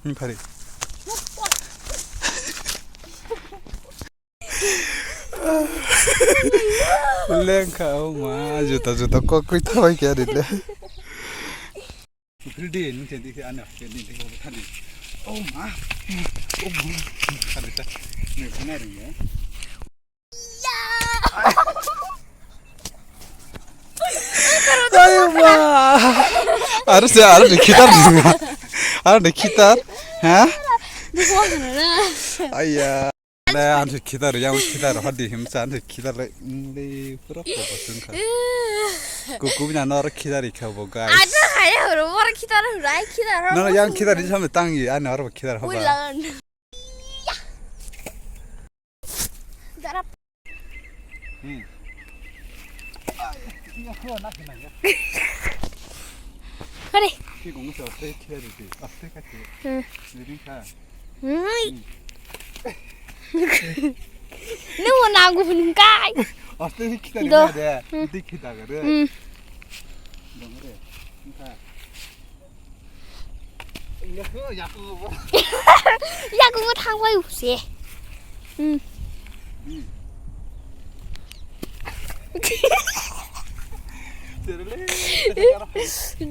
फारे लेंखा मा जुता जुता कोई थाबाय क्या दिले दे नुते दिखे आना के दिखे थानि ओ मा ओ खारे ता नै फना रंगे ayo ma harus dikitar juga harus dikitar hah ayah lah harus dikitar yang dikitar hadi himsa harus dikitar ini berapa persen kan kuku punya nor kitar ikan boga ada kayak orang kitar urai kitar nor yang kitar di sana tangi ane orang kitar apa ulang darap Hadi. Ki cũng sợ tê kia rồi thì tê cái gì. Đi đi ha. Nếu mà nào cũng phải cãi. Tê kia đi ra đi kia ra cái. Đúng rồi. Ha. Nhớ ya cũng. Ya cũng có thang quay xe.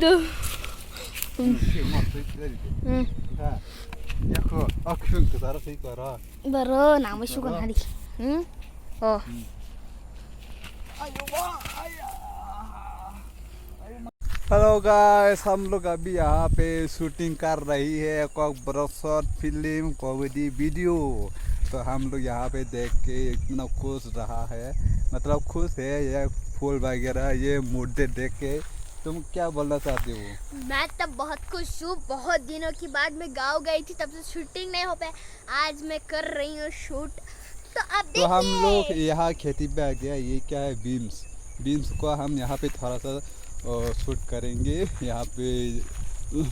Duh. Baru nama sukan hari. Oh. Hello guys हम लोग अभी यहाँ पे shooting कर रही है कोई ब्रॉडशॉट film comedy video तो हम लोग यहाँ पे देख के इतना खुश रहा है मतलब खुश है ये फूल वगैरह ये मुद्दे देख के तुम क्या बोलना चाहती हो? मैं तब बहुत खुश हूँ बहुत दिनों की बाद मैं गाँव गई थी तब से शूटिंग नहीं हो पाया आज मैं कर रही हूँ शूट तो अब तो हम लोग यहाँ खेती पे आ गया ये क्या है बीम्स को हम यहाँ पे थोड़ा सा शूट करेंगे यहाँ पे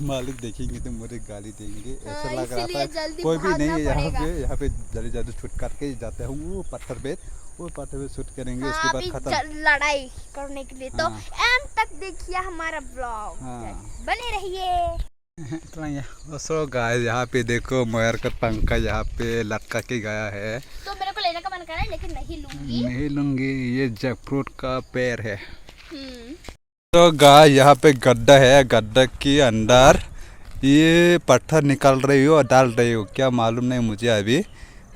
मालिक देखेंगे तो मुझे गाली देंगे ऐसा लग रहा था कोई भी नहीं है यहाँ पे जल्दी जल्दी शूट करके जाते हैं वो पत्थर पे शूट करेंगे उसके बाद खत्म लड़ाई करने के लिए तो एंड तक देखिए हमारा ब्लॉग बने रहिए सो गाइस यहाँ पे देखो मयूर का पंखा यहाँ पे लटका के गया है तो मेरे को लेने का मन कर रहा है लेकिन नहीं लूंगी ये जैकफ्रूट का पेड़ है तो गाय यहाँ पे गड्ढा है गड्ढा के अंदर ये पत्थर निकल रही हो और डाल रही हो क्या मालूम नहीं मुझे अभी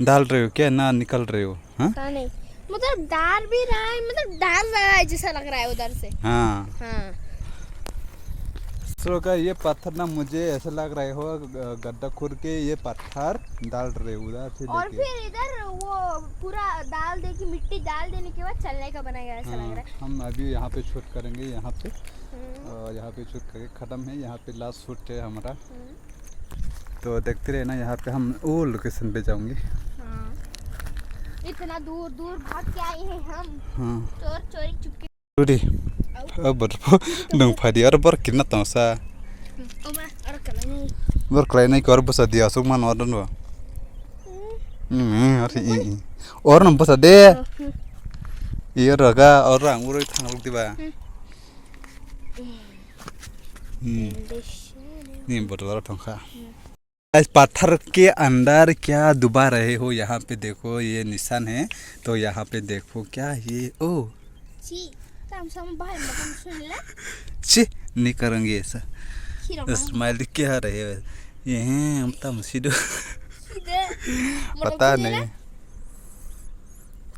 डाल रही हो क्या ना निकल रही हो नहीं मतलब डाल भी रहा है मतलब डाल रहा है जैसा लग रहा है उधर से हाँ तो गाय ये पत्थर ना मुझे ऐसा लग रहा हो गड्ढा खुद के ये पत्थर डाल रहे हो उधर से और फिर इधर वो पूरा डाल दे की मिट्टी डाल देने के बाद चलने का बनाएगा ऐसा लग रहा है हम अभी यहाँ पे शूट करेंगे यहाँ पे और यहाँ पे शूट करके ख़त्म है यहाँ पे लास्ट शूट है हमारा तो देखते रहे ना यहाँ पे हम वो लोकेशन पे जाऊंगे इतना दूर दूर भाग के आए हैं हम चोर चोरी चुपके Udi, berpo, dong padi ada berkina tangsa. Berkelain naik orang besar dia, asuk mana orang tu? Hari orang besar deh. Iya raga orang urut tanggal tiba. Ini betul tangka. इस पत्थर के अंदर क्या डुबा रहे हो यहाँ पे देखो ये निशान है तो यहाँ पे देखो क्या ये ओ ची नहीं करेंगे ऐसा स्माइल क्या रहे ये हम तम सीधो पता नहीं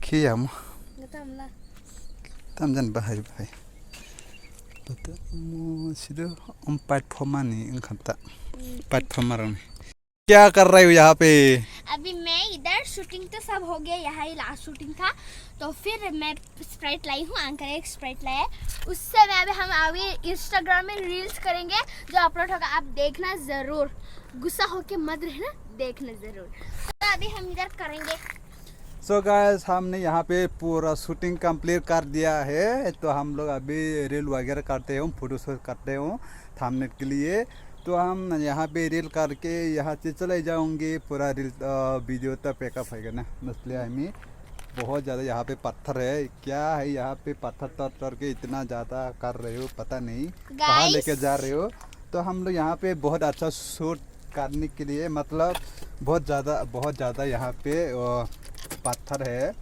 क्या हम तम जन भाई पता सीधो हम प्लेटफॉर्म नहीं इनका प्लेटफॉर्म रंग क्या कर रहे हो यहाँ पे अभी मैं इधर शूटिंग तो सब हो गया यहाँ ही लास्ट शूटिंग था तो फिर मैं स्प्राइट लाई हूँ अंकल एक स्प्राइट लाया उससे हम अभी इंस्टाग्राम में रील्स करेंगे जो अपलोड होगा आप देखना ज़रूर गुस्सा होके मत रहना देखना ज़रूर तो अभी हम इधर करेंगे सो गाइस हमने यहाँ पे पूरा शूटिंग कंप्लीट कर दिया है तो हम लोग अभी रील वगैरह करते हैं फोटो शूट करते हैं थंबनेल के लिए तो हम यहाँ पे रील करके यहाँ से चले जाऊँगे पूरा रील वीडियो तक पैकअप है ना इसलिए हमें बहुत ज़्यादा यहाँ पे पत्थर है क्या है यहाँ पे पत्थर तर के इतना ज़्यादा कर रहे हो पता नहीं कहाँ लेके जा रहे हो तो हम लोग यहाँ पे बहुत अच्छा शूट करने के लिए, मतलब बहुत ज़्यादा यहाँ पे पत्थर है,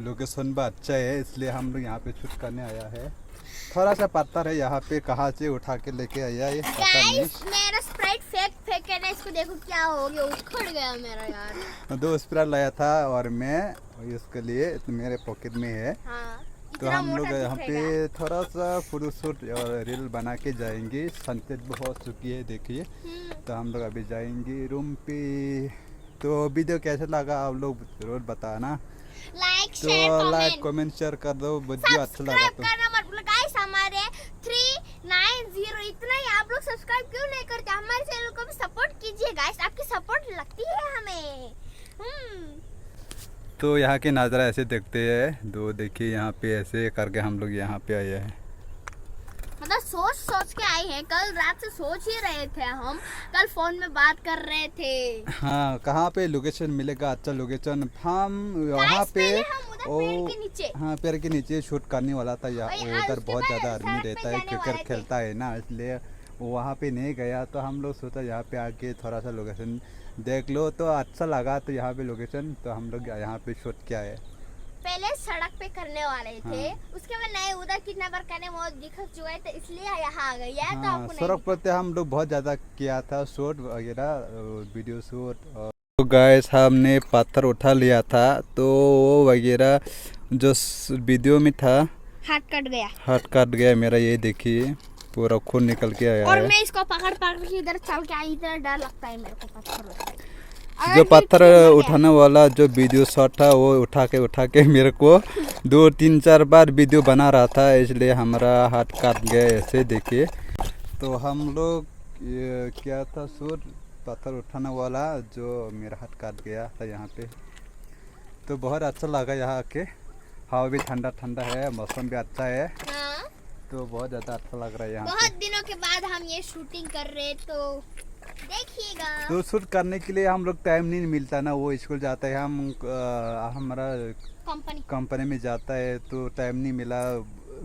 लोकेशन भी अच्छा है, इसलिए हम लोग यहाँ पे शूट करने आया है। थोड़ा सा पत्थर है यहाँ पे, कहाँ से उठा के लेके आया ये पता नहीं। गाइस मेरा स्प्राइट फेंक के ना, इसको देखो क्या हो गया, उखड़ गया मेरा यार। 2 स्प्राइट लाया था और मैं इसके लिए तो मेरे पॉकेट में है। हाँ, तो हम लोग यहाँ पे थोड़ा सा फोटो शूट और रील बना के जाएंगे। सनसेट बहुत चुकी है देखिए। तो हम लोग अभी जाएंगे रूम पे। तो वीडियो कैसा लगा आप लोग जरूर बताना। लाइक तो कमेंट शेयर कर दो, वीडियो अच्छा लगा तो। करना मत भूलो गाइस, हमारे 390 इतना ही आप लोग सब्सक्राइब क्यों नहीं करते? हमारे चैनल को भी सपोर्ट कीजिए गाइस, आपकी सपोर्ट लगती है हमें। तो यहाँ के नज़ारा ऐसे देखते हैं। दो देखिए यहाँ पे ऐसे करके हम लोग यहाँ पे आए हैं। मतलब सोच के आए हैं, कल रात से सोच ही रहे थे हम, कल फोन में बात कर रहे थे। हाँ, कहाँ पे लोकेशन मिलेगा अच्छा लोकेशन। हम वहाँ पे पेड़ के नीचे, हाँ पेड़ के नीचे शूट करने वाला था। उधर बहुत ज़्यादा आदमी रहता है, क्रिकेट खेलता है ना, इसलिए वहाँ पे नहीं गया। तो हम लोग सोचा यहाँ पे आके थोड़ा सा लोकेशन देख लो, तो अच्छा लगा तो यहाँ पे लोकेशन, तो हम लोग यहाँ पे शूट किया है। पहले सड़क पे करने वाले थे, हाँ। उसके बाद नए उधर कितना बार करने वो दिख चुका है, तो इसलिए यहाँ आ गए। तो हाँ, आपको सड़क पर तो हम लोग बहुत ज़्यादा किया था शूट वगैरह, वीडियो शूट। तो गाइस हमने पत्थर उठा लिया था, तो वो वगैरह जो वीडियो में था हाथ कट गया मेरा। ये देखिए पूरा खून निकल के आया और है। मैं इसको पकड़ के इधर चल के आई, इतना डर लगता है मेरे को पत्थर। जो पत्थर उठाने वाला जो वीडियो शॉट था वो उठा के मेरे को 2-3-4 बार वीडियो बना रहा था, इसलिए हमारा हाथ काट गया ऐसे देखिए। तो हम लोग क्या था शूट, पत्थर उठाने वाला जो मेरा हाथ काट गया था यहाँ पे। तो बहुत अच्छा लगा यहाँ आके, हवा भी ठंडा ठंडा है, मौसम भी अच्छा है। हाँ? तो बहुत ज़्यादा अच्छा लग रहा है यहाँ बहुत दिनों के बाद हम ये शूटिंग कर रहे, तो देखिएगा। तो शूट करने के लिए हम लोग टाइम नहीं मिलता ना, वो स्कूल जाता है, हमारा कंपनी में जाता है, तो टाइम नहीं मिला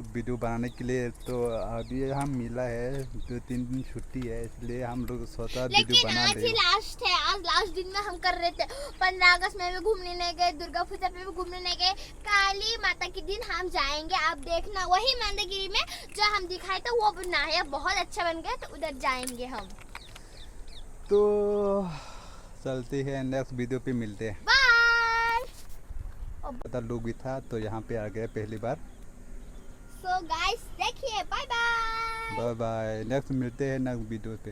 वीडियो बनाने के लिए। तो अभी हम मिला है 2-3 दिन छुट्टी है, इसलिए हम लोग सोचा वीडियो बना लेकिन आज ही लास्ट है, आज लास्ट दिन में हम कर रहे थे। 15 अगस्त में भी घूमने नहीं गए, दुर्गा पूजा पे भी घूमने नहीं गए, काली माता के दिन हम जाएंगे। आप देखना वही मंदगिरी में जो हम दिखाए थे वो बनाया, बहुत अच्छा बन गया, तो उधर जाएंगे हम। तो चलते हैं, नेक्स्ट वीडियो पे मिलते हैं। बाय। ज़्यादा लोग भी था तो यहाँ पे आ गए पहली बार। सो गाइस देखिए, bye bye. Bye bye, next मिलते हैं नेक्स्ट वीडियो पे।